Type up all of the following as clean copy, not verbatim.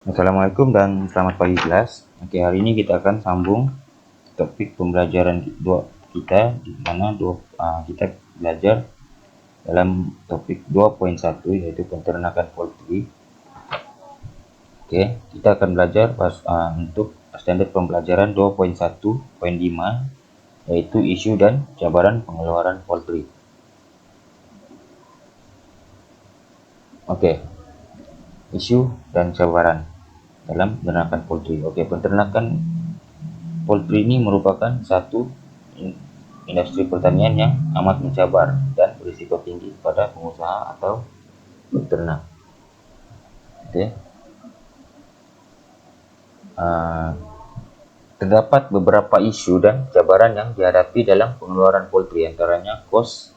Assalamualaikum dan selamat pagi kelas. Oke, hari ini kita akan sambung topik pembelajaran kita di mana kita belajar dalam topik 2.1 yaitu peternakan poultry. Oke, kita akan belajar untuk standar pembelajaran 2.1.5 yaitu isu dan cabaran pengeluaran poultry. Oke, isu dan cabaran dalam peternakan poultry. Oke, peternakan poultry ini merupakan satu industri pertanian yang amat mencabar dan berisiko tinggi pada pengusaha atau peternak. Oke. Terdapat beberapa isu dan cabaran yang dihadapi dalam pengeluaran poultry, antaranya kos,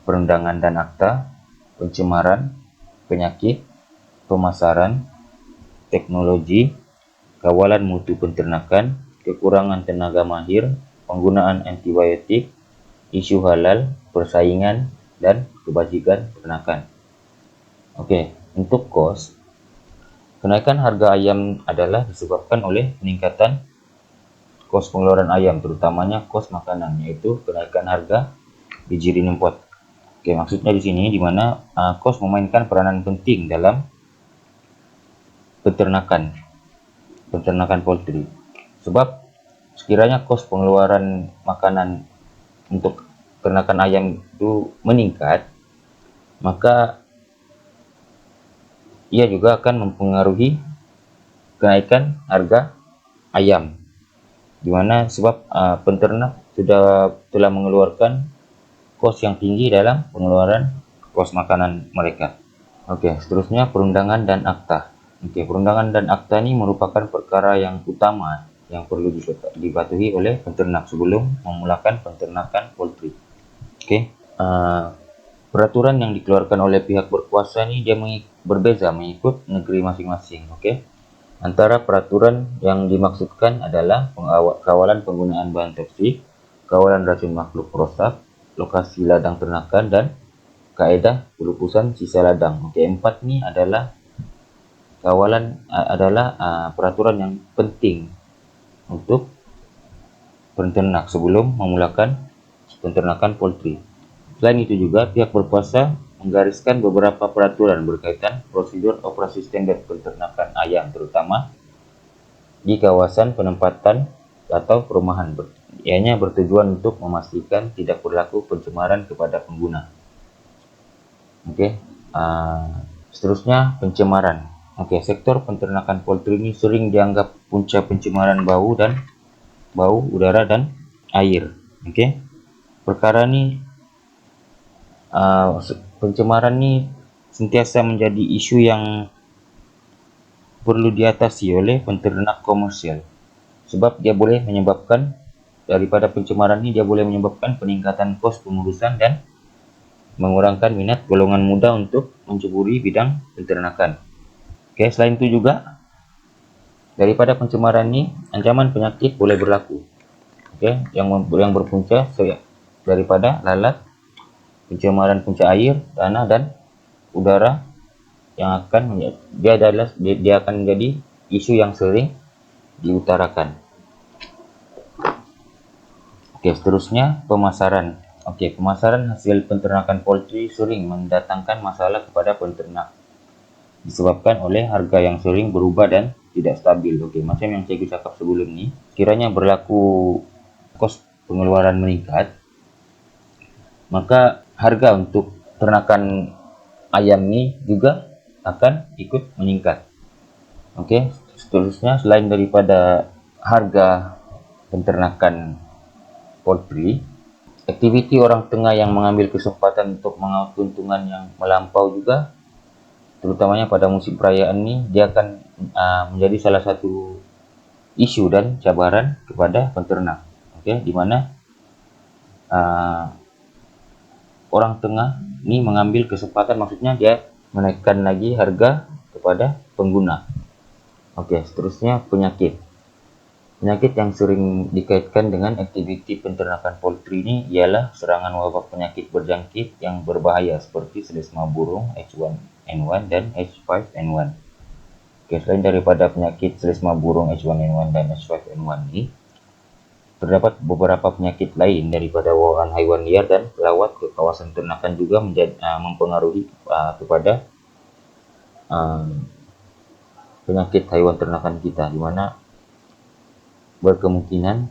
perundangan dan akta, pencemaran, penyakit, pemasaran, teknologi, kawalan mutu peternakan, kekurangan tenaga mahir, penggunaan antibiotik, isu halal, persaingan, dan kebajikan peternakan. Oke, untuk kos, kenaikan harga ayam adalah disebabkan oleh peningkatan kos pengeluaran ayam, terutamanya kos makanan, yaitu kenaikan harga biji import. Oke, maksudnya di sini di mana kos memainkan peranan penting dalam peternakan poultry. Sebab sekiranya kos pengeluaran makanan untuk peternakan ayam itu meningkat, maka ia juga akan mempengaruhi kenaikan harga ayam, di mana sebab peternak telah mengeluarkan kos yang tinggi dalam pengeluaran kos makanan mereka. Oke, seterusnya perundangan dan akta. Oke, perundangan dan akta ini merupakan perkara yang utama yang perlu dipatuhi oleh peternak sebelum memulakan peternakan poultry. Oke, peraturan yang dikeluarkan oleh pihak berkuasa ini dia berbeza mengikut negeri masing-masing. Oke, antara peraturan yang dimaksudkan adalah kawalan penggunaan bahan toksik, kawalan racun makhluk perusak, lokasi ladang ternakan, dan kaedah pelupusan sisa ladang. Oke, 4 ini adalah peraturan yang penting untuk peternak sebelum memulakan peternakan poultry. Selain itu juga pihak berkuasa menggariskan beberapa peraturan berkaitan prosedur operasi standar peternakan ayam, terutama di kawasan penempatan atau perumahan. Ianya bertujuan untuk memastikan tidak berlaku pencemaran kepada pengguna. Oke, seterusnya pencemaran. Oke, sektor peternakan poultry ini sering dianggap punca pencemaran bau, udara, dan air. Oke, perkara ini pencemaran ini sentiasa menjadi isu yang perlu diatasi oleh peternak komersial, sebab dia boleh menyebabkan peningkatan kos pengurusan dan mengurangkan minat golongan muda untuk menceburi bidang peternakan. Oke, selain itu juga daripada pencemaran ini, ancaman penyakit boleh berlaku. Oke, yang berpunca daripada lalat, pencemaran punca air, tanah, dan udara yang dia akan menjadi isu yang sering diutarakan. Oke, seterusnya pemasaran. Oke, pemasaran hasil peternakan poultry sering mendatangkan masalah kepada peternak disebabkan oleh harga yang sering berubah dan tidak stabil. Oke, macam yang saya cakap sebelum ini, kiranya berlaku kos pengeluaran meningkat, maka harga untuk ternakan ayam ini juga akan ikut meningkat. Oke, seterusnya selain daripada harga peternakan poultry, aktiviti orang tengah yang mengambil kesempatan untuk mengaut keuntungan yang melampau juga, terutamanya pada musim perayaan ini, dia akan menjadi salah satu isu dan cabaran kepada peternak. Oke, di mana orang tengah ini mengambil kesempatan, maksudnya dia menaikkan lagi harga kepada pengguna. Oke, seterusnya penyakit. Penyakit yang sering dikaitkan dengan aktiviti peternakan poultry ini ialah serangan wabak penyakit berjangkit yang berbahaya seperti selesma burung H1N1 dan H5N1. Oke, selain daripada penyakit selesma burung H1N1 dan H5N1 ini, terdapat beberapa penyakit lain daripada bawaan hewan liar dan pelawat ke kawasan ternakan juga mempengaruhi kepada uh, penyakit hewan ternakan kita, di mana berkemungkinan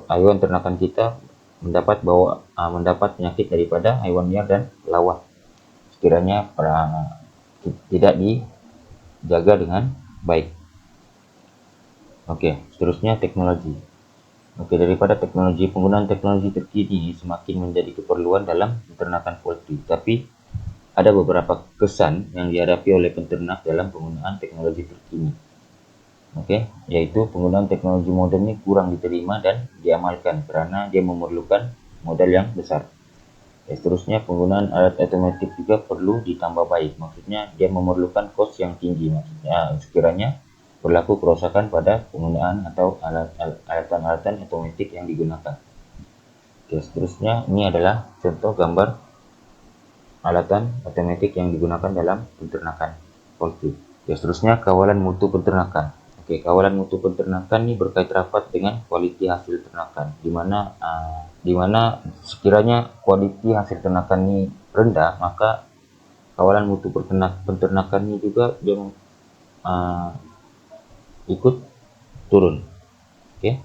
hewan ternakan kita mendapat penyakit daripada hewan liar dan pelawat sekiranya tidak dijaga dengan baik. Oke, seterusnya teknologi. Oke, daripada teknologi, penggunaan teknologi terkini semakin menjadi keperluan dalam peternakan poultry. Tapi ada beberapa kesan yang dihadapi oleh peternak dalam penggunaan teknologi terkini. Oke, yaitu penggunaan teknologi modern ini kurang diterima dan diamalkan karena dia memerlukan modal yang besar. Seterusnya, penggunaan alat otomatis juga perlu ditambah baik. Maksudnya, dia memerlukan kos yang tinggi. Maksudnya, sekiranya berlaku kerusakan pada penggunaan atau alatan-alatan otomatis yang digunakan. Oke, seterusnya, ini adalah contoh gambar alatan otomatis yang digunakan dalam peternakan poultry. Oke, seterusnya, kawalan mutu peternakan. Oke, kawalan mutu peternakan ini berkait rapat dengan kualiti hasil ternakan, di mana sekiranya kualiti hasil ternakan ini rendah, maka kawalan mutu peternakan ini juga dia ikut turun. Oke,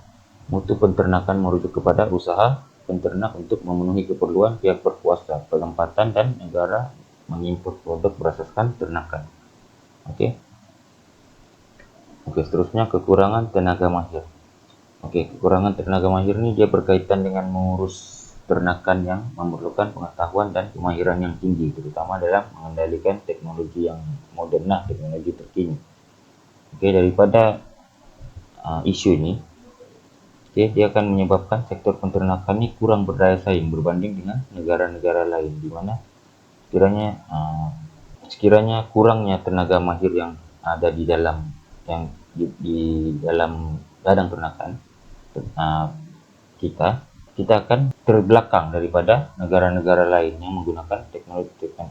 mutu peternakan merujuk kepada usaha peternak untuk memenuhi keperluan pihak berkuasa, penempatan dan negara mengimpor produk berdasarkan ternakan. Oke, seterusnya kekurangan tenaga mahir. Oke, kekurangan tenaga mahir ini dia berkaitan dengan mengurus ternakan yang memerlukan pengetahuan dan kemahiran yang tinggi, terutama dalam mengendalikan teknologi yang modern, teknologi terkini. Oke, daripada isu ini, dia akan menyebabkan sektor peternakan ini kurang berdaya saing berbanding dengan negara-negara lain, di mana sekiranya kurangnya tenaga mahir yang ada di dalam ladang ternakan kita akan terbelakang daripada negara-negara lain yang menggunakan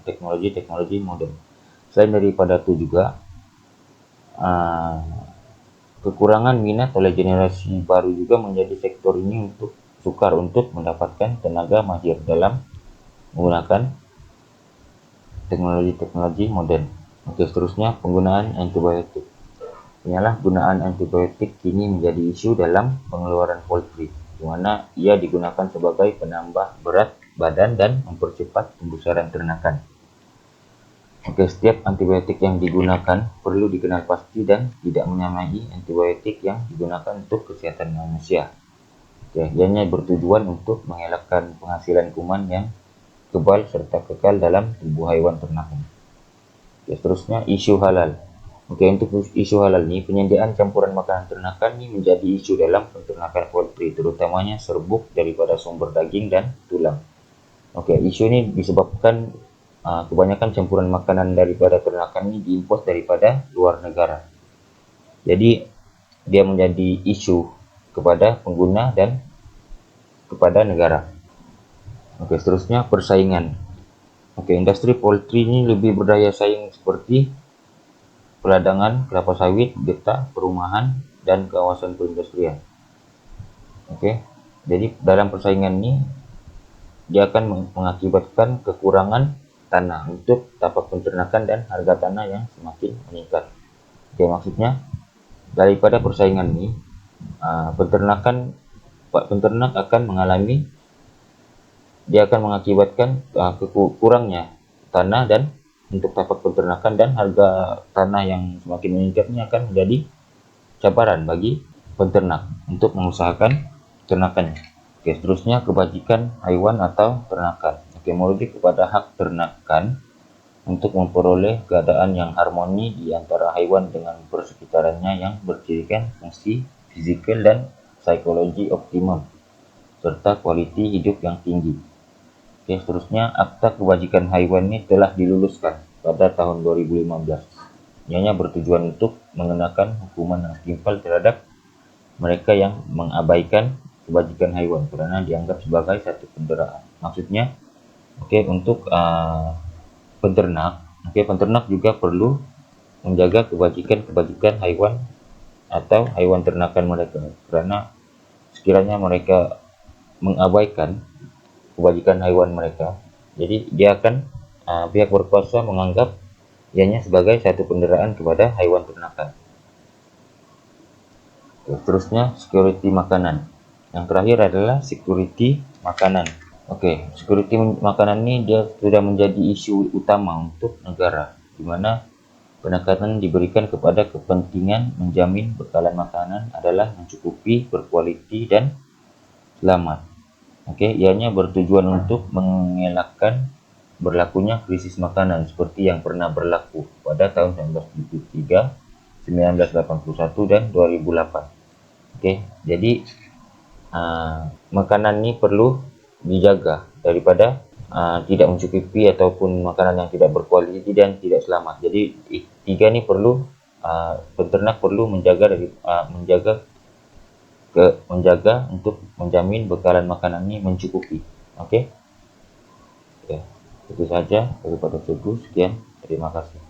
teknologi modern. Selain daripada itu juga kekurangan minat oleh generasi baru juga menjadi sektor ini sukar untuk mendapatkan tenaga mahir dalam menggunakan teknologi modern. Oke, seterusnya penggunaan antibiotik. Penyalahgunaan antibiotik kini menjadi isu dalam pengeluaran poultry, di mana ia digunakan sebagai penambah berat badan dan mempercepat pembesaran ternakan. Oke, setiap antibiotik yang digunakan perlu dikenal pasti dan tidak menyamai antibiotik yang digunakan untuk kesehatan manusia. Oke, ianya bertujuan untuk mengelakkan penghasilan kuman yang kebal serta kekal dalam tubuh hewan ternakan. Oke, seterusnya isu halal. Oke, untuk isu halal ini, penyediaan campuran makanan ternakan ini menjadi isu dalam peternakan poultry, terutamanya serbuk daripada sumber daging dan tulang. Oke, isu ini disebabkan kebanyakan campuran makanan daripada ternakan ini diimpor daripada luar negara. Jadi, dia menjadi isu kepada pengguna dan kepada negara. Oke, seterusnya persaingan. Oke, industri poultry ini lebih berdaya saing seperti peladangan, kelapa sawit, getah, perumahan, dan kawasan perindustrian. Oke, jadi dalam persaingan ini dia akan mengakibatkan kekurangan tanah untuk tapak peternakan dan harga tanah yang semakin meningkat. Oke, maksudnya daripada persaingan ini, peternak akan mengakibatkan kurangnya tanah dan untuk tapak peternakan, dan harga tanah yang semakin meningkatnya akan menjadi cabaran bagi peternak untuk mengusahakan ternakannya. Oke, seterusnya kebajikan hewan atau ternakan. Oke, merujuk kepada hak ternakan untuk memperoleh keadaan yang harmoni di antara hewan dengan persekitarannya yang bercirikan fungsi fisikal dan psikologi optimum serta kualiti hidup yang tinggi. Oke, seterusnya Akta Kebajikan Hewan ini telah diluluskan pada tahun 2015. Ianya bertujuan untuk mengenakan hukuman yang setimpal terhadap mereka yang mengabaikan kebajikan hewan karena dianggap sebagai satu penderaan. Maksudnya, untuk peternak juga perlu menjaga kebajikan hewan atau hewan ternakan mereka, karena sekiranya mereka mengabaikan kebajikan hewan mereka, jadi pihak berkuasa menganggap ianya sebagai satu penderaan kepada hewan ternakan. Seterusnya, security makanan. Yang terakhir adalah security makanan. Security makanan ini dia sudah menjadi isu utama untuk negara, di mana penekanan diberikan kepada kepentingan menjamin bekalan makanan adalah mencukupi, berkualiti, dan selamat. Ianya bertujuan untuk mengelakkan berlakunya krisis makanan seperti yang pernah berlaku pada tahun 1973, 1981, dan 2008. Jadi makanan ini perlu dijaga daripada tidak mencukupi ataupun makanan yang tidak berkualiti dan tidak selamat. Jadi tiga ini perlu peternak perlu menjaga untuk menjamin bekalan makanan ini mencukupi. Itu saja daripada Teguh. Sekian, terima kasih.